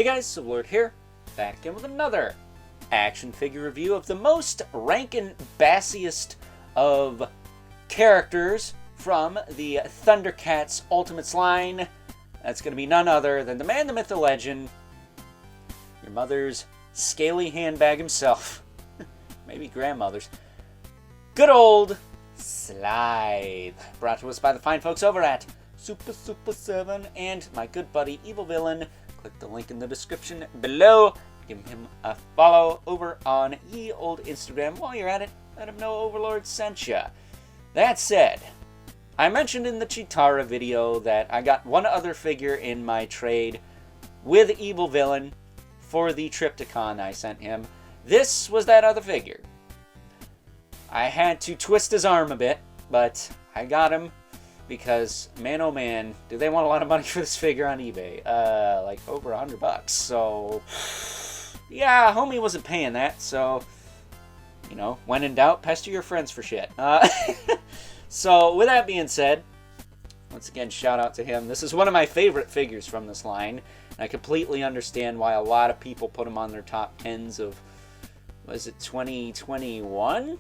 Hey guys, Sublord here, back again with another action figure review of the most rankin' bassiest of characters from the Thundercats Ultimates line. That's going to be none other than the man, the myth, the legend, your mother's scaly handbag himself, maybe grandmother's, good old Slithe, brought to us by the fine folks over at Super7 and my good buddy Evil Villain. Click the link in the description below. Give him a follow over on ye old Instagram. While you're at it, let him know Overlord sent ya. That said, I mentioned in the Chitara video that I got one other figure in my trade with Evil Villain for the Triptychon I sent him. This was that other figure. I had to twist his arm a bit, but I got him. Because, man oh man, do they want a lot of money for this figure on eBay. Like over $100. So, yeah, homie wasn't paying that. So, you know, when in doubt, pester your friends for shit. So, with that being said, once again, shout out to him. This is one of my favorite figures from this line. And I completely understand why a lot of people put him on their top 10s of, was it 2021?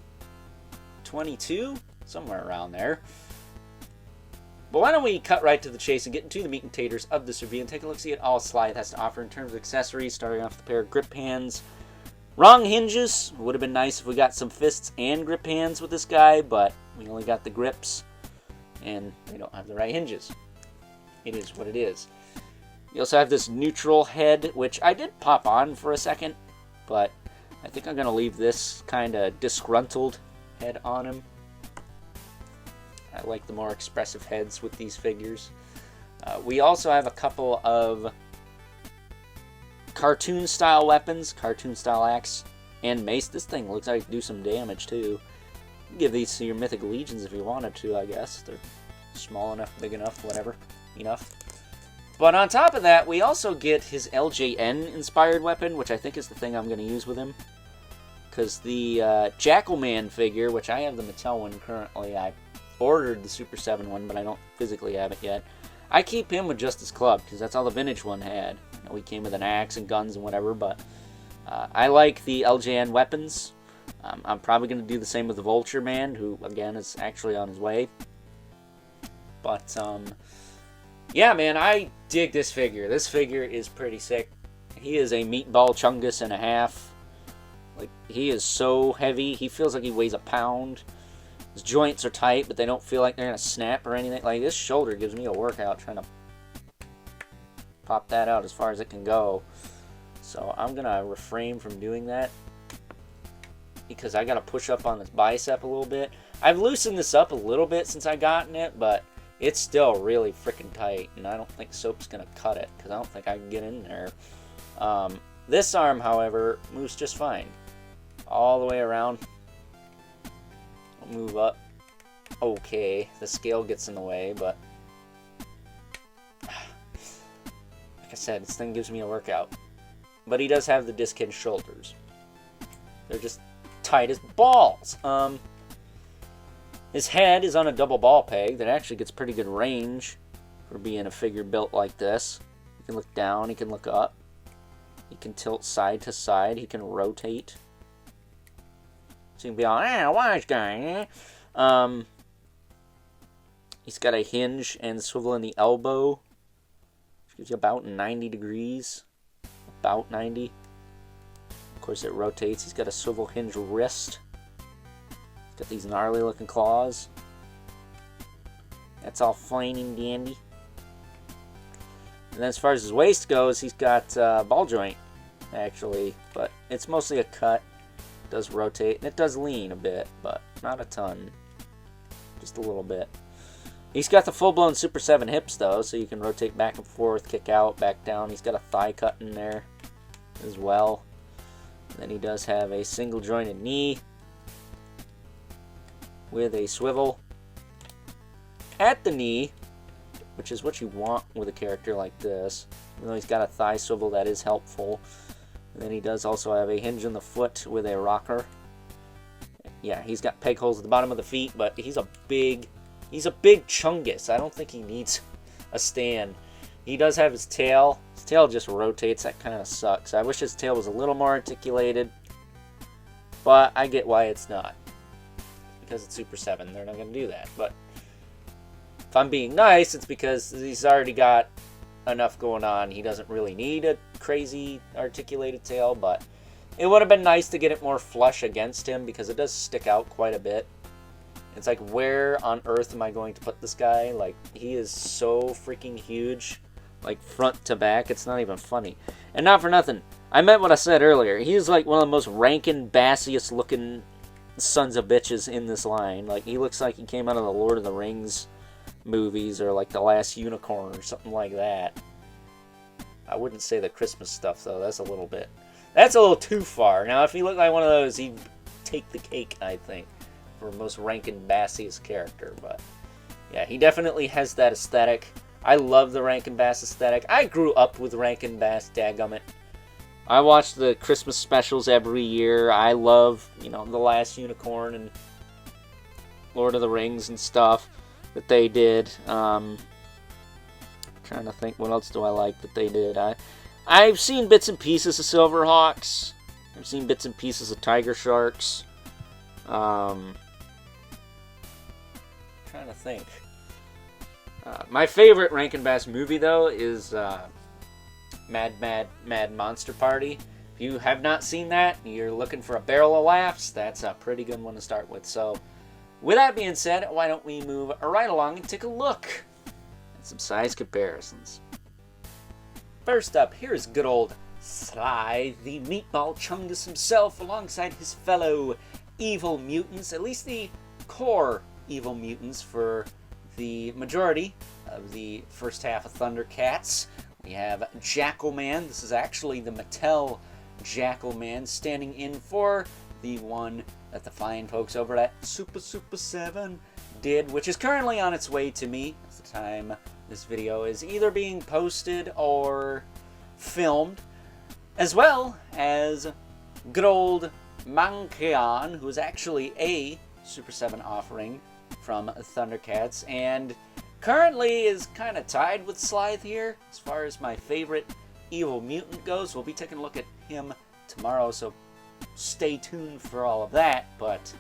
22? Somewhere around there. But why don't we cut right to the chase and get into the meat and taters of this review and take a look-see at all Slithe has to offer in terms of accessories, starting off with a pair of grip hands. Wrong hinges. Would have been nice if we got some fists and grip hands with this guy, but we only got the grips, and they don't have the right hinges. It is what it is. You also have this neutral head, which I did pop on for a second, but I think I'm going to leave this kind of disgruntled head on him. I like the more expressive heads with these figures. We also have a couple of cartoon-style weapons, cartoon-style axe, and mace. This thing looks like it can do some damage, too. You can give these to your Mythic Legions if you wanted to, I guess. They're small enough, big enough, whatever. Enough. But on top of that, we also get his LJN-inspired weapon, which I think is the thing I'm going to use with him. Because the Jackalman figure, which I have the Mattel one currently, I ordered the Super7 one, but I don't physically have it yet. I keep him with just his club, because that's all the vintage one had. You know, he came with an axe and guns and whatever, but I like the LJN weapons. I'm probably going to do the same with the Vulture Man, who, again, is actually on his way. But, yeah, man, I dig this figure. This figure is pretty sick. He is a meatball chungus and a half. Like, he is so heavy. He feels like he weighs a pound. His joints are tight, but they don't feel like they're going to snap or anything. Like, this shoulder gives me a workout trying to pop that out as far as it can go. So I'm going to refrain from doing that because I got to push up on this bicep a little bit. I've loosened this up a little bit since I gotten it, but it's still really freaking tight, and I don't think soap's going to cut it because I don't think I can get in there. This arm, however, moves just fine. All the way around. Move up. Okay, the scale gets in the way, but like I said, this thing gives me a workout. But he does have the disc hinge shoulders. They're just tight as balls. His head is on a double ball peg that actually gets pretty good range for being a figure built like this. He can look down, he can look up. He can tilt side to side, he can rotate. So you can be all, wise guy, eh? He's got a hinge and swivel in the elbow, which gives you about 90 degrees. About 90. Of course, it rotates. He's got a swivel hinge wrist. He's got these gnarly looking claws. That's all fine and dandy. And then as far as his waist goes, he's got ball joint, actually, but it's mostly a cut. Does rotate, and it does lean a bit, but not a ton. Just a little bit. He's got the full-blown Super7 hips, though, so you can rotate back and forth, kick out, back down. He's got a thigh cut in there as well. And then he does have a single-jointed knee with a swivel at the knee, which is what you want with a character like this. Even though he's got a thigh swivel, that is helpful. And then he does also have a hinge in the foot with a rocker. Yeah, he's got peg holes at the bottom of the feet, but he's a big chungus. I don't think he needs a stand. He does have his tail. His tail just rotates. That kind of sucks. I wish his tail was a little more articulated. But I get why it's not. Because it's Super 7. They're not going to do that. But if I'm being nice, it's because he's already got enough going on. He doesn't really need a crazy articulated tail. But it would have been nice to get it more flush against him. Because it does stick out quite a bit. It's like, where on earth am I going to put this guy? Like, he is so freaking huge. Like, front to back. It's not even funny. And not for nothing. I meant what I said earlier. He's like one of the most rankin' bassiest looking sons of bitches in this line. Like, he looks like he came out of the Lord of the Rings movies. Or like The Last Unicorn or something like that. I wouldn't say the Christmas stuff, though. That's a little too far. Now, if he looked like one of those, he'd take the cake, I think. For most rankin' bassiest character. But yeah, he definitely has that aesthetic. I love the Rankin Bass aesthetic. I grew up with Rankin Bass, dadgummit. I watch the Christmas specials every year. I love, The Last Unicorn and Lord of the Rings and stuff that they did. Trying to think, what else do I like that they did? I've seen bits and pieces of Silverhawks. I've seen bits and pieces of Tiger Sharks. Trying to think. My favorite Rankin Bass movie, though, is Mad Monster Party. If you have not seen that, and you're looking for a barrel of laughs, that's a pretty good one to start with. So, with that being said, why don't we move right along and take a look at some size comparisons. First up, here's good old Slithe, the meatball chungus himself, alongside his fellow evil mutants, at least the core evil mutants for the majority of the first half of Thundercats. We have Jackalman. This is actually the Mattel Jackalman, standing in for the one that the fine folks over at Super7 did, which is currently on its way to me at the time this video is either being posted or filmed, as well as good old Mankeon, who is actually a Super 7 offering from Thundercats, and currently is kind of tied with Slithe here as far as my favorite evil mutant goes. We'll be taking a look at him tomorrow, so stay tuned for all of that. But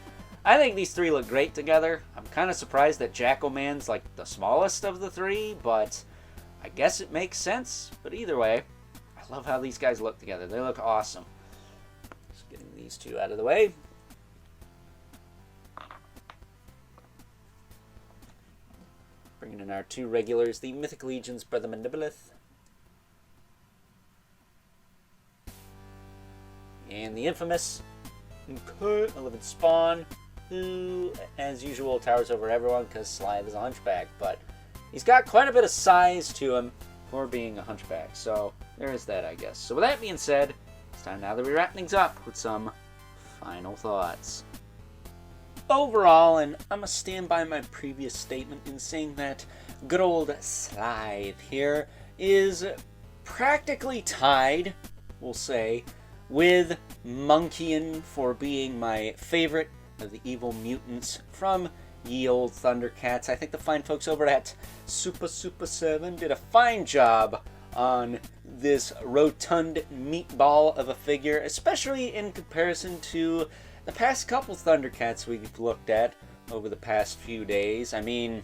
I think these three look great together. I'm kind of surprised that Jackalman's like the smallest of the three, but I guess it makes sense. But either way, I love how these guys look together. They look awesome. Just getting these two out of the way. Bringing in our two regulars, the Mythic Legion's Brother Mandibilith. And the infamous 11 Spawn, who, as usual, towers over everyone because Slithe is a hunchback. But he's got quite a bit of size to him for being a hunchback. So there is that, I guess. So with that being said, it's time now that we wrap things up with some final thoughts. Overall, and I'm going to stand by my previous statement in saying that good old Slithe here is practically tied, we'll say, with Mankeon for being my favorite of the evil mutants from ye old Thundercats. I think the fine folks over at Super7 did a fine job on this rotund meatball of a figure, especially in comparison to the past couple Thundercats we've looked at over the past few days. I mean,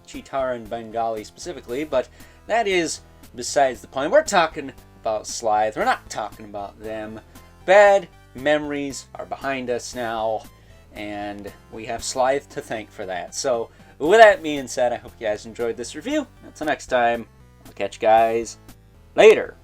Cheetara and Bengali specifically, but that is besides the point. We're talking about Slithe. We're not talking about them. Bad memories are behind us now, and we have Slithe to thank for that. So, with that being said, I hope you guys enjoyed this review. Until next time, I'll catch you guys later.